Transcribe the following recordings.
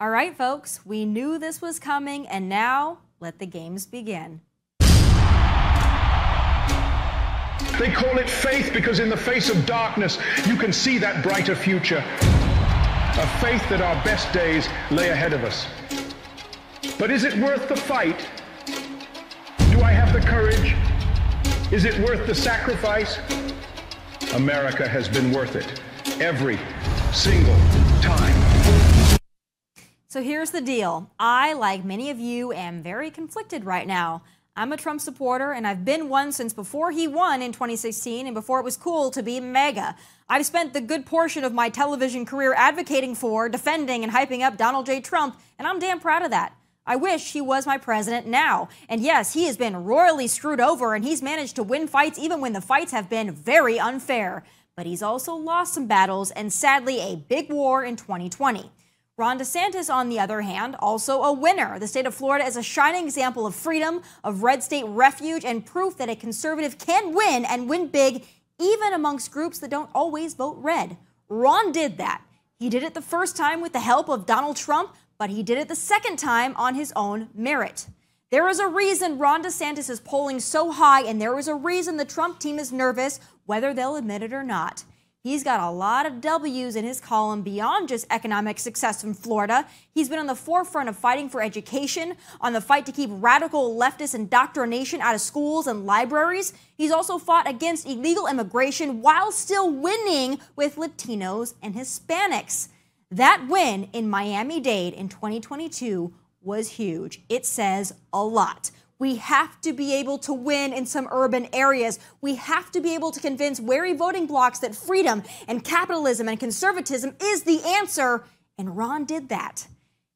All right, folks, we knew this was coming, and now let the games begin. They call it faith because in the face of darkness, you can see that brighter future. A faith that our best days lay ahead of us. But is it worth the fight? Do I have the courage? Is it worth the sacrifice? America has been worth it every single time. So here's the deal. I, like many of you, am very conflicted right now. I'm a Trump supporter, and I've been one since before he won in 2016 and before it was cool to be MAGA. I've spent the good portion of my television career advocating for, defending, and hyping up Donald J. Trump, and I'm damn proud of that. I wish he was my president now. And yes, he has been royally screwed over, and he's managed to win fights even when the fights have been very unfair. But he's also lost some battles and sadly a big war in 2020. Ron DeSantis, on the other hand, also a winner. The state of Florida is a shining example of freedom, of red state refuge, and proof that a conservative can win and win big, even amongst groups that don't always vote red. Ron did that. He did it the first time with the help of Donald Trump, but he did it the second time on his own merit. There is a reason Ron DeSantis is polling so high, and there is a reason the Trump team is nervous, whether they'll admit it or not. He's got a lot of W's in his column beyond just economic success in Florida. He's been on the forefront of fighting for education, on the fight to keep radical leftist indoctrination out of schools and libraries. He's also fought against illegal immigration while still winning with Latinos and Hispanics. That win in Miami-Dade in 2022 was huge. It says a lot. We have to be able to win in some urban areas. We have to be able to convince wary voting blocs that freedom and capitalism and conservatism is the answer, and Ron did that.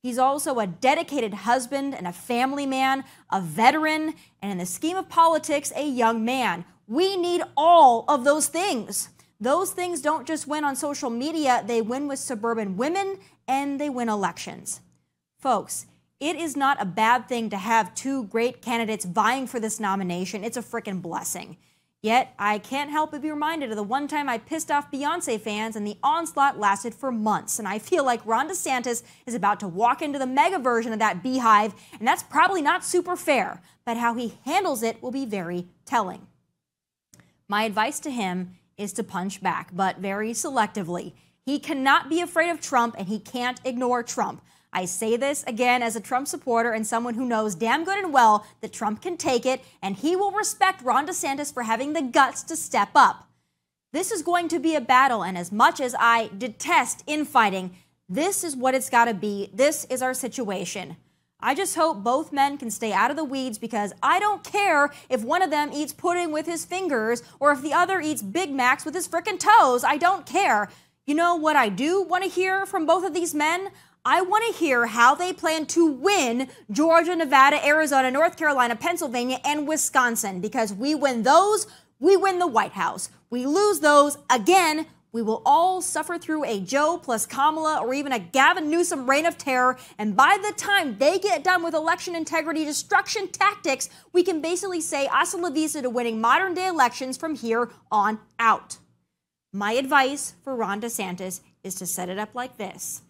He's also a dedicated husband and a family man, a veteran, and in the scheme of politics, a young man. We need all of those things. Those things don't just win on social media, they win with suburban women, and they win elections. Folks, it is not a bad thing to have two great candidates vying for this nomination. It's a frickin' blessing. Yet, I can't help but be reminded of the one time I pissed off Beyonce fans and the onslaught lasted for months. And I feel like Ron DeSantis is about to walk into the mega version of that beehive, and that's probably not super fair, but how he handles it will be very telling. My advice to him is to punch back, but very selectively. He cannot be afraid of Trump, and he can't ignore Trump. I say this again as a Trump supporter and someone who knows damn good and well that Trump can take it, and he will respect Ron DeSantis for having the guts to step up. This is going to be a battle, and as much as I detest infighting, this is what it's got to be. This is our situation. I just hope both men can stay out of the weeds, because I don't care if one of them eats pudding with his fingers or if the other eats Big Macs with his frickin' toes. I don't care. You know what I do want to hear from both of these men? I want to hear how they plan to win Georgia, Nevada, Arizona, North Carolina, Pennsylvania, and Wisconsin, because we win those, we win the White House. We lose those, again, we will all suffer through a Joe plus Kamala or even a Gavin Newsom reign of terror, and by the time they get done with election integrity destruction tactics, we can basically say hasta la vista to winning modern-day elections from here on out. My advice for Ron DeSantis is to set it up like this.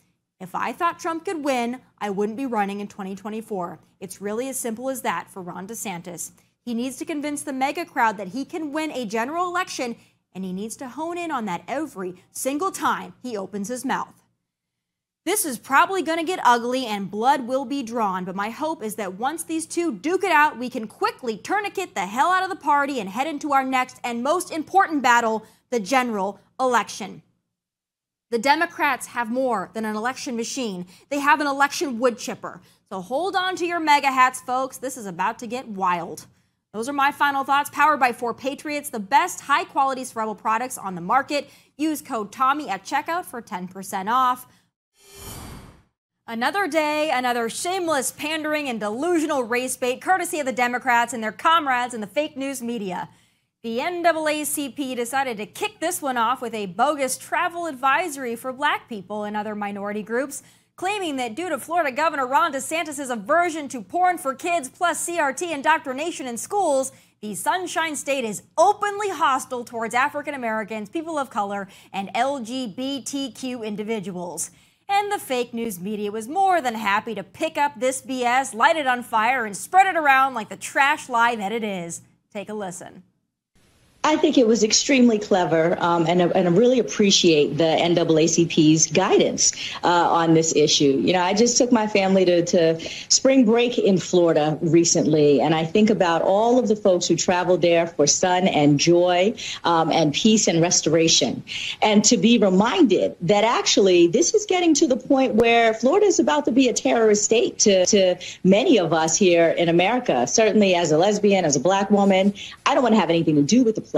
If I thought Trump could win, I wouldn't be running in 2024. It's really as simple as that for Ron DeSantis. He needs to convince the mega crowd that he can win a general election, and he needs to hone in on that every single time he opens his mouth. This is probably going to get ugly and blood will be drawn, but my hope is that once these two duke it out, we can quickly tourniquet the hell out of the party and head into our next and most important battle, the general election. The Democrats have more than an election machine. They have an election wood chipper. So hold on to your mega hats, folks. This is about to get wild. Those are my final thoughts, powered by 4 Patriots, the best high-quality Rebel products on the market. Use code Tommy at checkout for 10% off. Another day, another shameless pandering and delusional race bait, courtesy of the Democrats and their comrades in the fake news media. The NAACP decided to kick this one off with a bogus travel advisory for black people and other minority groups, claiming that due to Florida Governor Ron DeSantis' aversion to porn for kids plus CRT indoctrination in schools, the Sunshine State is openly hostile towards African Americans, people of color, and LGBTQ individuals. And the fake news media was more than happy to pick up this BS, light it on fire, and spread it around like the trash lie that it is. Take a listen. I think it was extremely clever, and I really appreciate the NAACP's guidance on this issue. You know, I just took my family to spring break in Florida recently, and I think about all of the folks who traveled there for sun and joy and peace and restoration. And to be reminded that actually this is getting to the point where Florida is about to be a terrorist state to many of us here in America. Certainly as a lesbian, as a Black woman, I don't want to have anything to do with the place.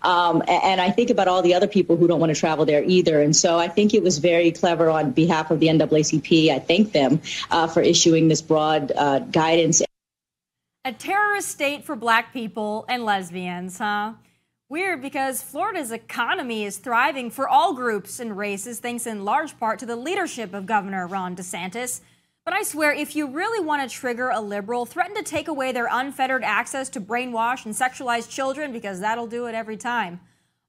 And I think about all the other people who don't want to travel there either. And so I think it was very clever on behalf of the NAACP. I thank them for issuing this broad guidance. A terrorist state for Black people and lesbians, huh? Weird, because Florida's economy is thriving for all groups and races, thanks in large part to the leadership of Governor Ron DeSantis. But I swear, if you really want to trigger a liberal, threaten to take away their unfettered access to brainwash and sexualize children, because that'll do it every time.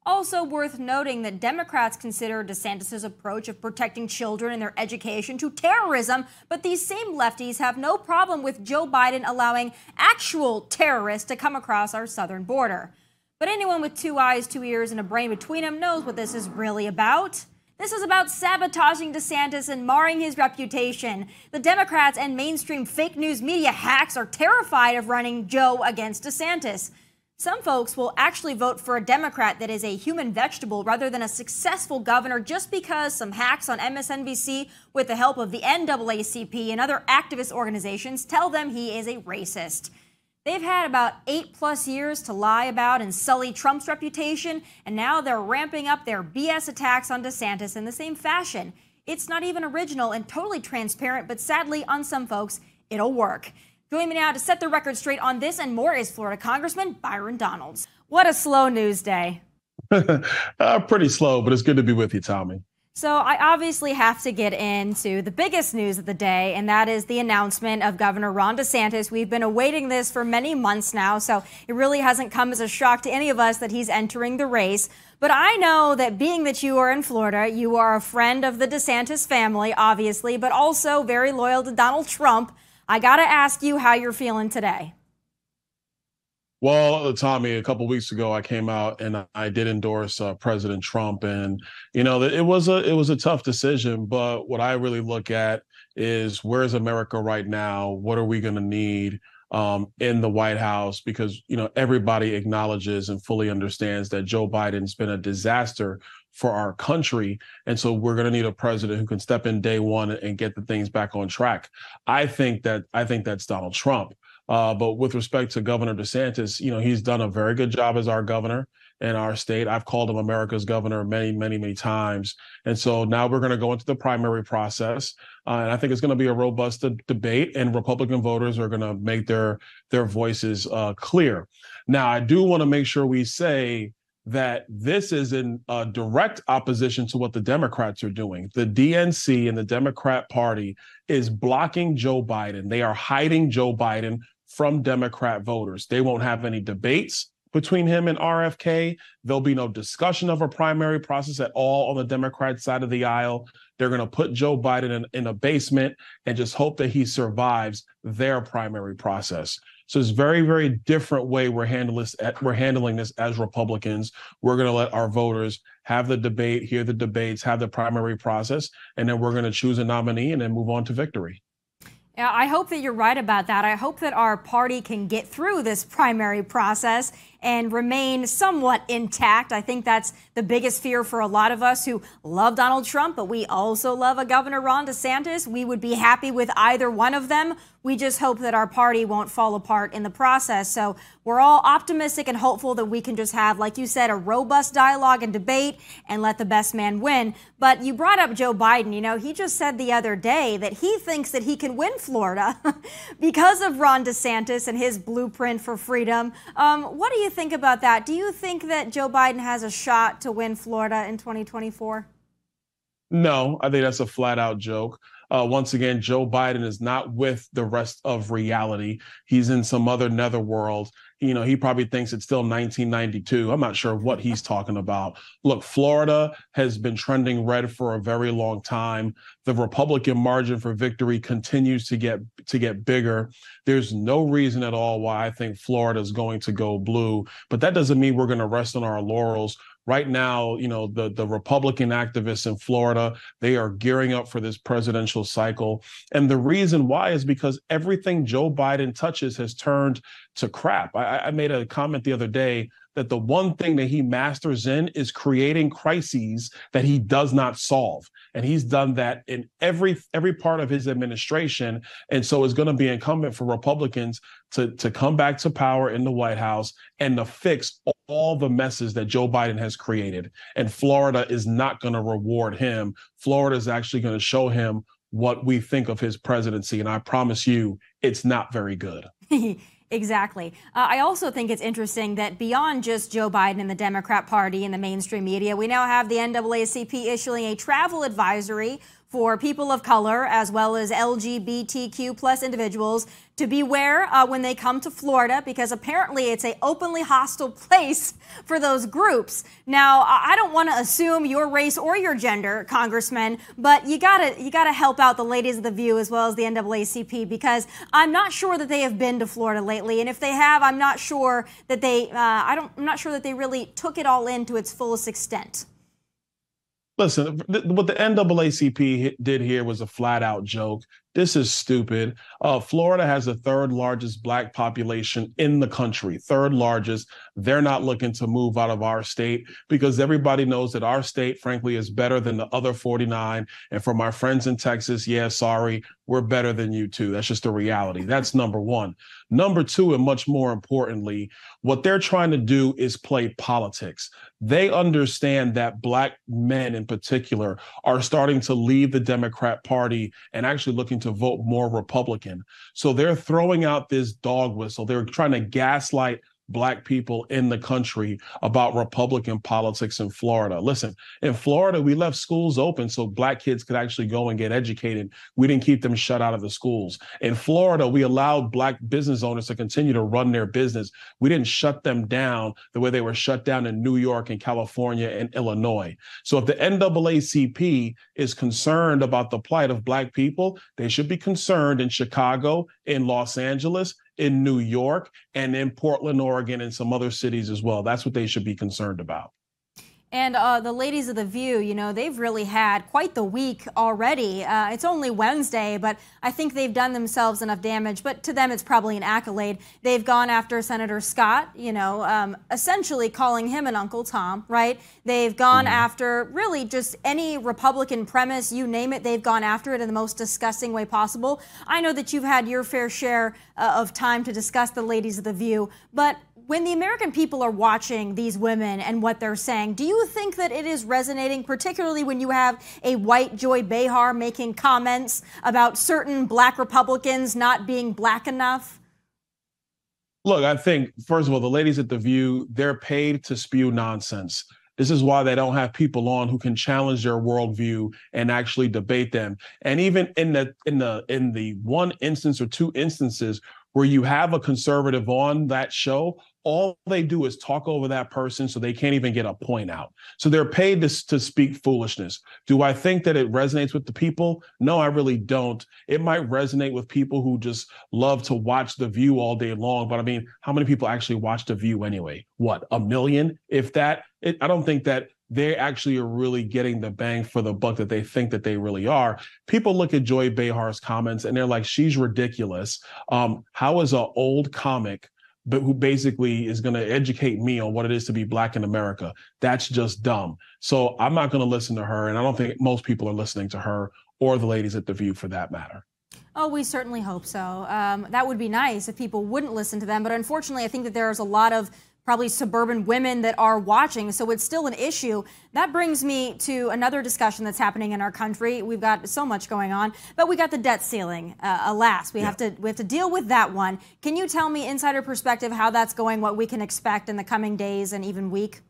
Also worth noting that Democrats consider DeSantis' approach of protecting children and their education to terrorism, but these same lefties have no problem with Joe Biden allowing actual terrorists to come across our southern border. But anyone with 2 eyes, 2 ears, and a brain between them knows what this is really about. This is about sabotaging DeSantis and marring his reputation. The Democrats and mainstream fake news media hacks are terrified of running Joe against DeSantis. Some folks will actually vote for a Democrat that is a human vegetable rather than a successful governor just because some hacks on MSNBC with the help of the NAACP and other activist organizations tell them he is a racist. They've had about 8+ years to lie about and sully Trump's reputation, and now they're ramping up their BS attacks on DeSantis in the same fashion. It's not even original and totally transparent, but sadly, on some folks, it'll work. Joining me now to set the record straight on this and more is Florida Congressman Byron Donalds. What a slow news day. Pretty slow, but it's good to be with you, Tommy. So I obviously have to get into the biggest news of the day, and that is the announcement of Governor Ron DeSantis. We've been awaiting this for many months now, so it really hasn't come as a shock to any of us that he's entering the race. But I know that being that you are in Florida, you are a friend of the DeSantis family, obviously, but also very loyal to Donald Trump. I got to ask you how you're feeling today. Well, Tommy, a couple of weeks ago, I came out and I did endorse President Trump. And, you know, it was a tough decision. But what I really look at is where's America right now? What are we going to need in the White House? Because, you know, everybody acknowledges and fully understands that Joe Biden's been a disaster for our country. And so we're going to need a president who can step in day one and get the things back on track. I think that's Donald Trump. But with respect to Governor DeSantis, you know, he's done a very good job as our governor in our state. I've called him America's governor many times. And so now we're going to go into the primary process. And I think it's going to be a robust debate, and Republican voters are going to make their voices clear. Now, I do want to make sure we say that this is in direct opposition to what the Democrats are doing. The DNC and the Democrat Party is blocking Joe Biden. They are hiding Joe Biden from Democrat voters. They won't have any debates between him and RFK. There'll be no discussion of a primary process at all on the Democrat side of the aisle. They're going to put Joe Biden in a basement and just hope that he survives their primary process. So it's a very different way we're handling this as Republicans. We're going to let our voters have the debate, hear the debates, have the primary process, and then we're going to choose a nominee and then move on to victory. Yeah, I hope that you're right about that. I hope that our party can get through this primary process and remain somewhat intact. I think that's the biggest fear for a lot of us who love Donald Trump, but we also love a Governor Ron DeSantis. We would be happy with either one of them. We just hope that our party won't fall apart in the process. So we're all optimistic and hopeful that we can just have, like you said, a robust dialogue and debate and let the best man win. But you brought up Joe Biden. You know, he just said the other day that he thinks that he can win Florida because of Ron DeSantis and his blueprint for freedom. What do you think about that? Do you think that Joe Biden has a shot to win Florida in 2024? No, I think that's a flat out joke. Once again, Joe Biden is not with the rest of reality. He's in some other netherworld. You know, he probably thinks it's still 1992. I'm not sure what he's talking about. Look, Florida has been trending red for a very long time. The Republican margin for victory continues to get bigger. There's no reason at all why I think Florida is going to go blue, but that doesn't mean we're going to rest on our laurels. Right now, you know, the Republican activists in Florida, they are gearing up for this presidential cycle. And the reason why is because everything Joe Biden touches has turned to crap. I made a comment the other day that the one thing that he masters in is creating crises that he does not solve. And he's done that in every part of his administration. And so it's going to be incumbent for Republicans to come back to power in the White House and to fix all the messes that Joe Biden has created. And Florida is not going to reward him. Florida is actually going to show him what we think of his presidency. And I promise you, it's not very good. Exactly. I also think it's interesting that beyond just Joe Biden and the Democrat Party and the mainstream media, we now have the NAACP issuing a travel advisory for people of color as well as LGBTQ plus individuals to beware when they come to Florida, because apparently it's an openly hostile place for those groups. Now, I don't want to assume your race or your gender, Congressman, but you gotta help out the ladies of the View as well as the NAACP, because I'm not sure that they have been to Florida lately, and if they have, I'm not sure that I'm not sure that they really took it all in to its fullest extent. Listen, what the NAACP did here was a flat out joke. This is stupid. Florida has the third largest Black population in the country, third largest. They're not looking to move out of our state because everybody knows that our state, frankly, is better than the other 49. And for my friends in Texas, yeah, sorry, we're better than you too. That's just the reality. That's number one. Number two, and much more importantly, what they're trying to do is play politics. They understand that Black men in particular are starting to leave the Democrat Party and actually looking to vote more Republican. So they're throwing out this dog whistle. They're trying to gaslight Black people in the country about Republican politics in Florida. Listen, in Florida, we left schools open so Black kids could actually go and get educated. We didn't keep them shut out of the schools. In Florida, we allowed Black business owners to continue to run their business. We didn't shut them down the way they were shut down in New York and California and Illinois. So if the NAACP is concerned about the plight of Black people, they should be concerned in Chicago, in Los Angeles, in New York, and in Portland, Oregon, and some other cities as well. That's what they should be concerned about. And the ladies of The View, you know, they've really had quite the week already. It's only Wednesday, but I think they've done themselves enough damage. But to them, it's probably an accolade. They've gone after Senator Scott, you know, essentially calling him an Uncle Tom, right? They've gone after really just any Republican premise, you name it. They've gone after it in the most disgusting way possible. I know that you've had your fair share of time to discuss the ladies of The View, but when the American people are watching these women and what they're saying, do you think that it is resonating, particularly when you have a white Joy Behar making comments about certain Black Republicans not being Black enough? Look, I think, first of all, the ladies at The View, they're paid to spew nonsense. This is why they don't have people on who can challenge their worldview and actually debate them. And even in the one instance or two instances where you have a conservative on that show, all they do is talk over that person so they can't even get a point out. So they're paid to speak foolishness. Do I think that it resonates with the people? No, I really don't. It might resonate with people who just love to watch The View all day long. But I mean, how many people actually watch The View anyway? What, 1 million? If that, I don't think that they actually are really getting the bang for the buck that they think that they really are. People look at Joy Behar's comments and they're like, she's ridiculous. How is an old comic but who basically is going to educate me on what it is to be Black in America? That's just dumb. So I'm not going to listen to her. And I don't think most people are listening to her or the ladies at The View for that matter. Oh, we certainly hope so. That would be nice if people wouldn't listen to them. But unfortunately, I think that there's a lot of probably suburban women that are watching, so it's still an issue. That brings me to another discussion that's happening in our country. We've got so much going on, but we got the debt ceiling. Alas, we have to deal with that one. Can you tell me, insider perspective, how that's going, what we can expect in the coming days and even week?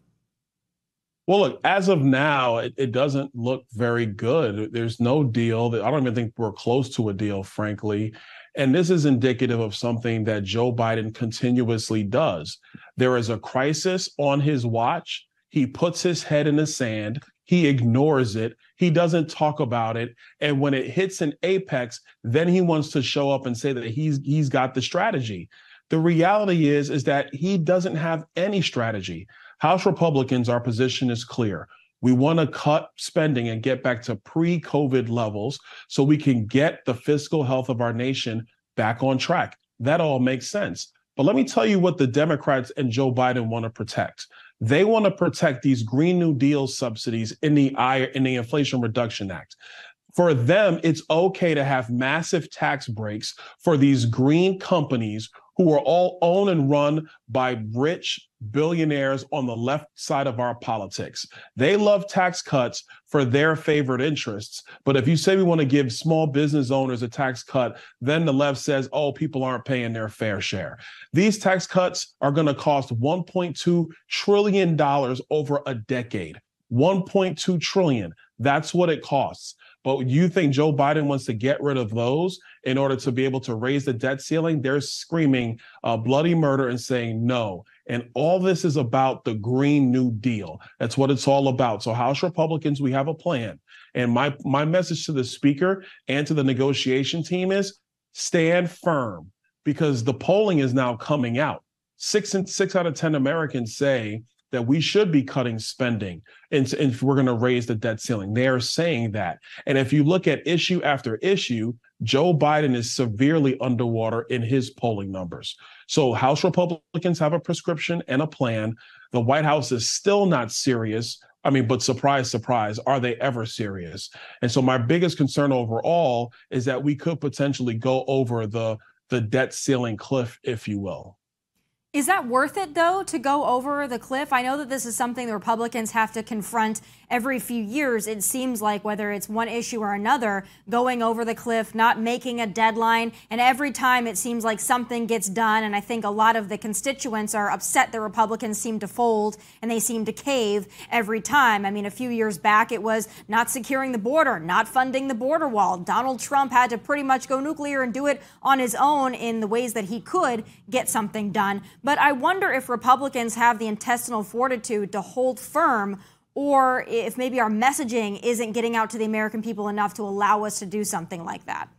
Well, look, as of now, it doesn't look very good. There's no deal. I don't even think we're close to a deal, frankly. And this is indicative of something that Joe Biden continuously does. There is a crisis on his watch. He puts his head in the sand. He ignores it. He doesn't talk about it. And when it hits an apex, then he wants to show up and say that he's got the strategy. The reality is that he doesn't have any strategy. House Republicans, our position is clear. We want to cut spending and get back to pre-COVID levels so we can get the fiscal health of our nation back on track. That all makes sense. But let me tell you what the Democrats and Joe Biden want to protect. They want to protect these Green New Deal subsidies in the Inflation Reduction Act. For them, it's okay to have massive tax breaks for these green companies who are all owned and run by rich billionaires on the left side of our politics. They love tax cuts for their favorite interests. But if you say we want to give small business owners a tax cut, then the left says, oh, people aren't paying their fair share. These tax cuts are going to cost $1.2 trillion over a decade. $1.2 trillion. That's what it costs. But you think Joe Biden wants to get rid of those in order to be able to raise the debt ceiling? They're screaming bloody murder and saying no. And all this is about the Green New Deal. That's what it's all about. So House Republicans, we have a plan. And my message to the speaker and to the negotiation team is stand firm, because the polling is now coming out. 6 out of 10 Americans say that we should be cutting spending and if we're going to raise the debt ceiling. They are saying that. And if you look at issue after issue, Joe Biden is severely underwater in his polling numbers. So House Republicans have a prescription and a plan. The White House is still not serious. I mean, but surprise, surprise, are they ever serious? And so my biggest concern overall is that we could potentially go over the debt ceiling cliff, if you will. Is that worth it, though, to go over the cliff? I know that this is something the Republicans have to confront every few years. It seems like, whether it's one issue or another, going over the cliff, not making a deadline. And every time it seems like something gets done. And I think a lot of the constituents are upset that Republicans seem to fold and they seem to cave every time. I mean, a few years back, it was not securing the border, not funding the border wall. Donald Trump had to pretty much go nuclear and do it on his own in the ways that he could get something done. But I wonder if Republicans have the intestinal fortitude to hold firm, or if maybe our messaging isn't getting out to the American people enough to allow us to do something like that.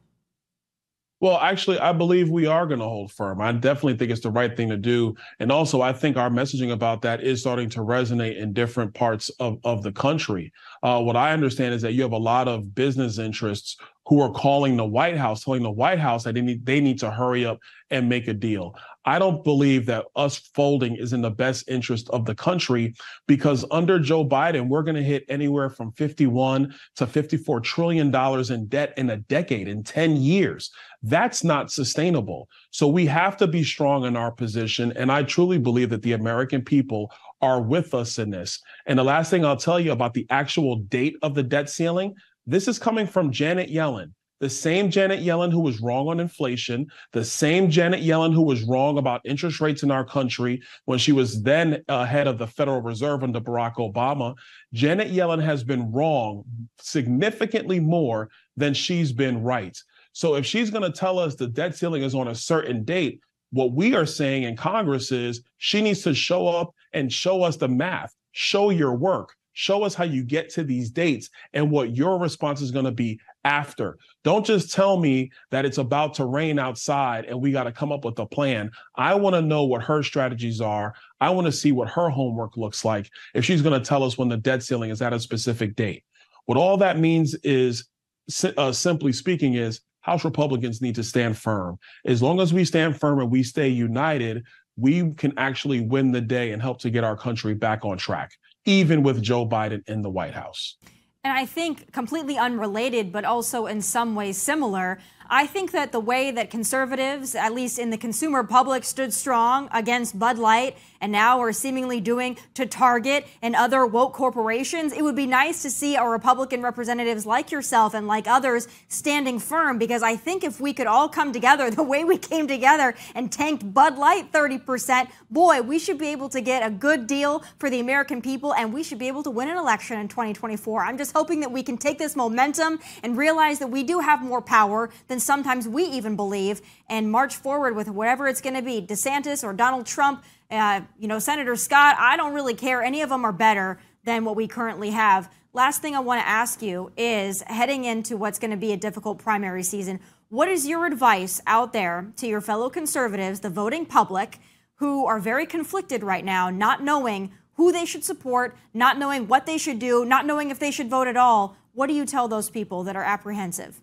Well, actually, I believe we are going to hold firm. I definitely think it's the right thing to do. And also, I think our messaging about that is starting to resonate in different parts of the country. What I understand is that you have a lot of business interests who are calling the White House, telling the White House that they need to hurry up and make a deal. I don't believe that us folding is in the best interest of the country, because under Joe Biden, we're going to hit anywhere from $51 to $54 trillion in debt in a decade, in 10 years. That's not sustainable. So we have to be strong in our position. And I truly believe that the American people are with us in this. And the last thing I'll tell you about the actual date of the debt ceiling, this is coming from Janet Yellen. The same Janet Yellen who was wrong on inflation, the same Janet Yellen who was wrong about interest rates in our country when she was then head of the Federal Reserve under Barack Obama. Janet Yellen has been wrong significantly more than she's been right. So if she's going to tell us the debt ceiling is on a certain date, what we are saying in Congress is she needs to show up and show us the math, show your work. Show us how you get to these dates and what your response is going to be after. Don't just tell me that it's about to rain outside and we got to come up with a plan. I want to know what her strategies are. I want to see what her homework looks like if she's going to tell us when the debt ceiling is at a specific date. What all that means is, simply speaking, is House Republicans need to stand firm. As long as we stand firm and we stay united, we can actually win the day and help to get our country back on track, even with Joe Biden in the White House. And I think, completely unrelated, but also in some ways similar, I think that the way that conservatives, at least in the consumer public, stood strong against Bud Light and now are seemingly doing to Target and other woke corporations, it would be nice to see our Republican representatives like yourself and like others standing firm, because I think if we could all come together the way we came together and tanked Bud Light 30%, boy, we should be able to get a good deal for the American people, and we should be able to win an election in 2024. I'm just hoping that we can take this momentum and realize that we do have more power than sometimes we even believe, and march forward with whatever it's going to be. DeSantis or Donald Trump, Senator Scott, I don't really care. Any of them are better than what we currently have. Last thing I want to ask you is, heading into what's going to be a difficult primary season, what is your advice out there to your fellow conservatives, the voting public, who are very conflicted right now, not knowing who they should support, not knowing what they should do, not knowing if they should vote at all? What do you tell those people that are apprehensive?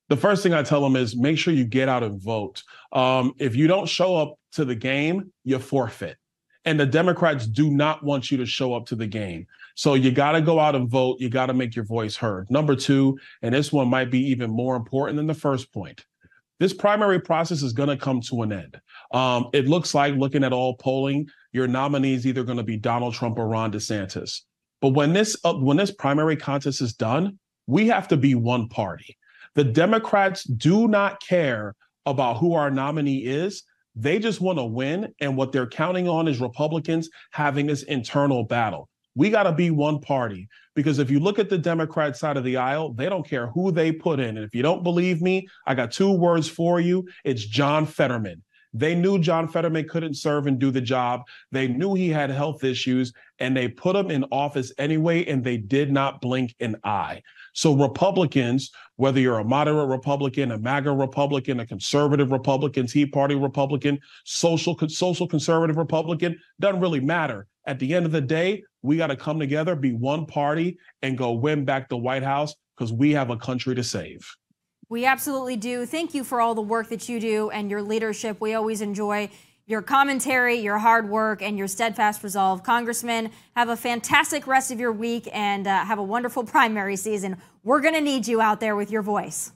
The first thing I tell them is make sure you get out and vote. If you don't show up to the game, you forfeit. And the Democrats do not want you to show up to the game. So you got to go out and vote. You got to make your voice heard. Number two, and this one might be even more important than the first point, this primary process is going to come to an end. It looks like, looking at all polling, your nominee is either going to be Donald Trump or Ron DeSantis. But when this primary contest is done, we have to be one party. The Democrats do not care about who our nominee is. They just want to win. And what they're counting on is Republicans having this internal battle. We got to be one party, because if you look at the Democrat side of the aisle, they don't care who they put in. And if you don't believe me, I got two words for you. It's John Fetterman. They knew John Fetterman couldn't serve and do the job. They knew he had health issues, and they put him in office anyway, and they did not blink an eye. So Republicans, whether you're a moderate Republican, a MAGA Republican, a conservative Republican, Tea Party Republican, social conservative Republican, doesn't really matter. At the end of the day, we got to come together, be one party, and go win back the White House, because we have a country to save. We absolutely do. Thank you for all the work that you do and your leadership. We always enjoy your commentary, your hard work, and your steadfast resolve. Congressman, have a fantastic rest of your week, and have a wonderful primary season. We're going to need you out there with your voice.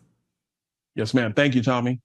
Yes, ma'am. Thank you, Tomi.